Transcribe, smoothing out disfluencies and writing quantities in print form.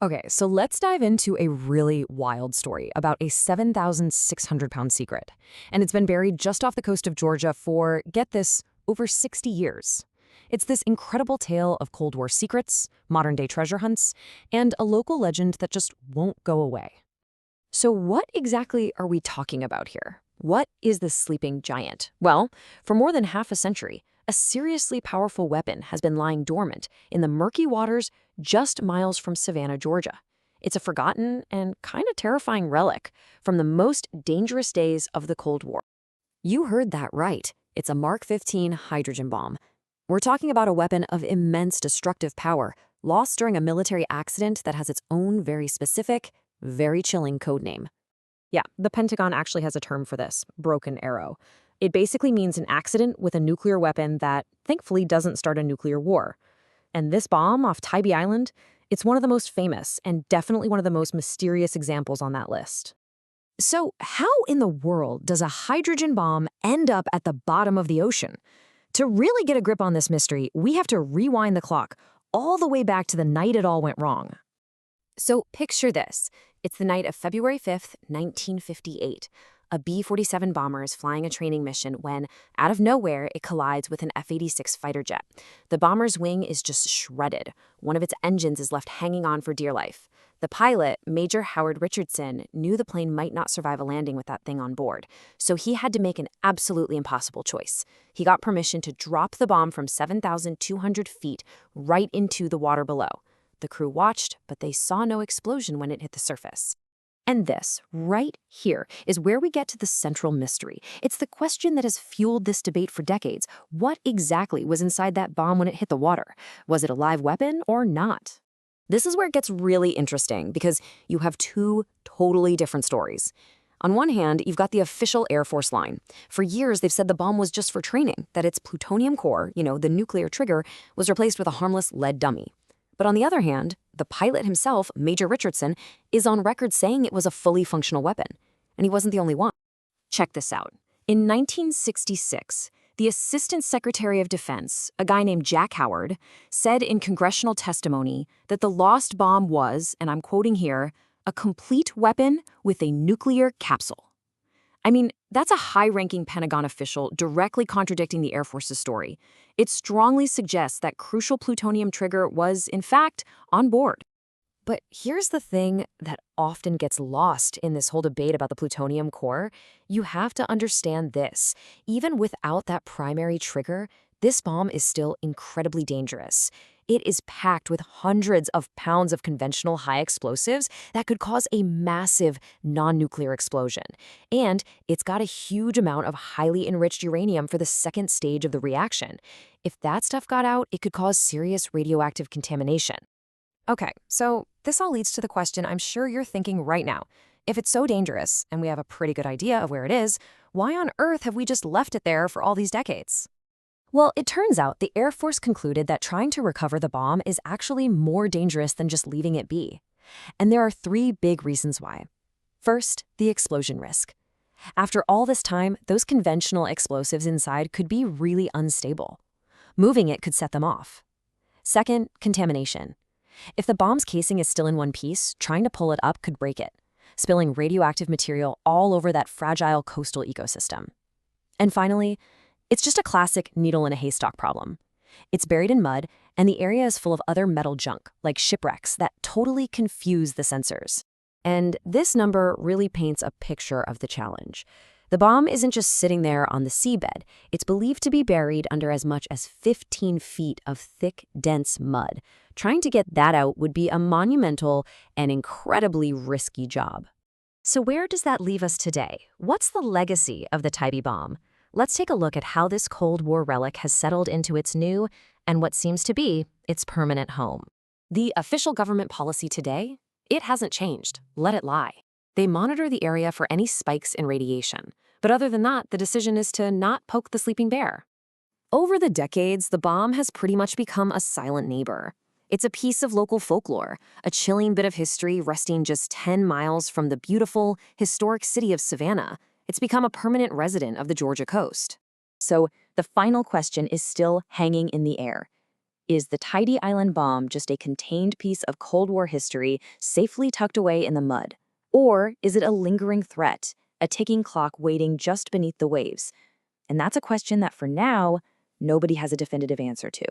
Okay, so let's dive into a really wild story about a 7,600-pound secret. And it's been buried just off the coast of Georgia for, get this, over 60 years. It's this incredible tale of Cold War secrets, modern-day treasure hunts, and a local legend that just won't go away. So what exactly are we talking about here? What is the sleeping giant? Well, for more than half a century, a seriously powerful weapon has been lying dormant in the murky waters just miles from Savannah, Georgia. It's a forgotten and kind of terrifying relic from the most dangerous days of the Cold War. You heard that right. It's a Mark 15 hydrogen bomb. We're talking about a weapon of immense destructive power, lost during a military accident that has its own very specific, very chilling codename. Yeah, the Pentagon actually has a term for this, broken arrow. It basically means an accident with a nuclear weapon that, thankfully, doesn't start a nuclear war. And this bomb off Tybee Island, it's one of the most famous and definitely one of the most mysterious examples on that list. So how in the world does a hydrogen bomb end up at the bottom of the ocean? To really get a grip on this mystery, we have to rewind the clock all the way back to the night it all went wrong. So picture this. It's the night of February 5th, 1958. A B-47 bomber is flying a training mission when, out of nowhere, it collides with an F-86 fighter jet. The bomber's wing is just shredded. One of its engines is left hanging on for dear life. The pilot, Major Howard Richardson, knew the plane might not survive a landing with that thing on board, so he had to make an absolutely impossible choice. He got permission to drop the bomb from 7,200 feet right into the water below. The crew watched, but they saw no explosion when it hit the surface. And this, right here, is where we get to the central mystery. It's the question that has fueled this debate for decades. What exactly was inside that bomb when it hit the water? Was it a live weapon or not? This is where it gets really interesting because you have two totally different stories. On one hand, you've got the official Air Force line. For years, they've said the bomb was just for training, that its plutonium core, the nuclear trigger, was replaced with a harmless lead dummy. But on the other hand, the pilot himself, Major Richardson, is on record saying it was a fully functional weapon. And he wasn't the only one. Check this out. In 1966, the Assistant Secretary of Defense, a guy named Jack Howard, said in congressional testimony that the lost bomb was, and I'm quoting here, a complete weapon with a nuclear capsule. I mean, that's a high-ranking Pentagon official directly contradicting the Air Force's story. It strongly suggests that crucial plutonium trigger was, in fact, on board. But here's the thing that often gets lost in this whole debate about the plutonium core. You have to understand this. Even without that primary trigger, this bomb is still incredibly dangerous. It is packed with hundreds of pounds of conventional high explosives that could cause a massive non-nuclear explosion. And it's got a huge amount of highly enriched uranium for the second stage of the reaction. If that stuff got out, it could cause serious radioactive contamination. Okay, so this all leads to the question I'm sure you're thinking right now. If it's so dangerous, and we have a pretty good idea of where it is, why on earth have we just left it there for all these decades? Well, it turns out the Air Force concluded that trying to recover the bomb is actually more dangerous than just leaving it be. And there are three big reasons why. First, the explosion risk. After all this time, those conventional explosives inside could be really unstable. Moving it could set them off. Second, contamination. If the bomb's casing is still in one piece, trying to pull it up could break it, spilling radioactive material all over that fragile coastal ecosystem. And finally, it's just a classic needle in a haystack problem. It's buried in mud, and the area is full of other metal junk, like shipwrecks, that totally confuse the sensors. And this number really paints a picture of the challenge. The bomb isn't just sitting there on the seabed. It's believed to be buried under as much as 15 feet of thick, dense mud. Trying to get that out would be a monumental and incredibly risky job. So where does that leave us today? What's the legacy of the Tybee bomb? Let's take a look at how this Cold War relic has settled into its new, and what seems to be, its permanent home. The official government policy today? It hasn't changed. Let it lie. They monitor the area for any spikes in radiation. But other than that, the decision is to not poke the sleeping bear. Over the decades, the bomb has pretty much become a silent neighbor. It's a piece of local folklore, a chilling bit of history resting just 10 miles from the beautiful, historic city of Savannah. It's become a permanent resident of the Georgia coast. So the final question is still hanging in the air. Is the Tybee Island bomb just a contained piece of Cold War history safely tucked away in the mud? Or is it a lingering threat, a ticking clock waiting just beneath the waves? And that's a question that for now, nobody has a definitive answer to.